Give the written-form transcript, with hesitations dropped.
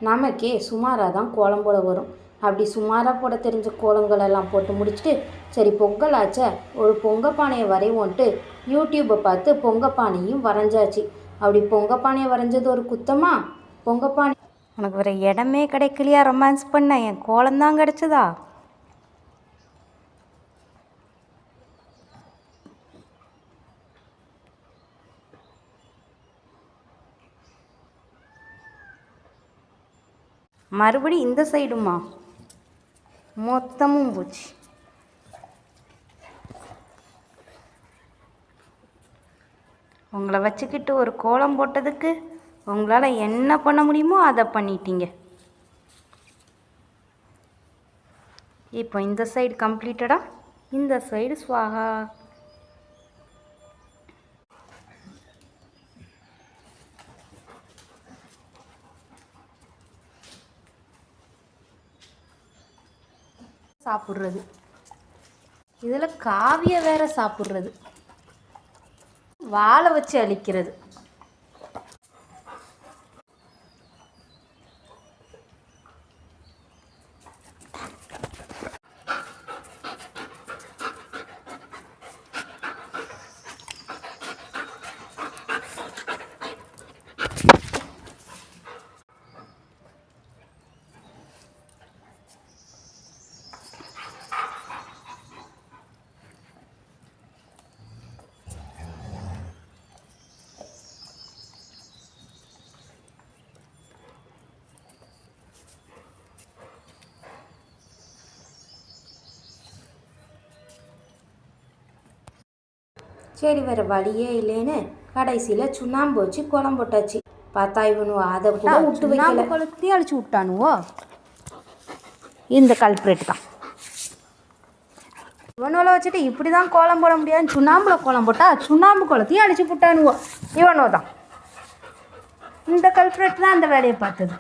நமக்கே சுமாராக தான் கோலம் போட வரும். அப்படி சுமாராக போட தெரிஞ்ச கோலங்களெல்லாம் போட்டு முடிச்சுட்டு, சரி பொங்கல் ஆச்சா ஒரு பொங்க பானையை வரைவோன்ட்டு யூடியூப்பை பார்த்து பொங்க பானையும் வரைஞ்சாச்சு. அப்படி பொங்க பானையை வரைஞ்சது ஒரு குத்தமா? பொங்க பானை உனக்கு வேறு இடமே கிடைக்கலையா? ரொமான்ஸ் பண்ண என் கோலம்தான் கிடச்சதா? மறுபடி இந்த சைடுமா மொத்தமும் போச்சு. உங்களை வச்சுக்கிட்டு ஒரு கோலம் போட்டதுக்கு உங்களால் என்ன பண்ண முடியுமோ அதை பண்ணிட்டீங்க. இப்போ இந்த சைடு கம்ப்ளீட்டடா, இந்த சைடு ஸ்வாகா. சாப்பிட்றது இதில் காவிய வேற சாப்பிட்றது, வாழை வச்சு அழிக்கிறது. சரி வேறு வழியே இல்லைன்னு கடைசியில் சுண்ணாம்பு வச்சு கோலம் போட்டாச்சு. பார்த்தா இவனுவோ அதை கூட விட்டு வைக்கல, குளத்தையும் அழிச்சு விட்டானுவோ. இந்த கல்பிரேட் தான் இவனோல வச்சுட்டு இப்படி தான் கோலம் போட முடியாதுன்னு சுண்ணாம்புல கோலம் போட்டால் சுண்ணாம்பு குளத்தையும் அழிச்சு விட்டானுவோ. இவனோ தான் இந்த கல்பிரேட் தான் அந்த வேலையை பார்த்தது.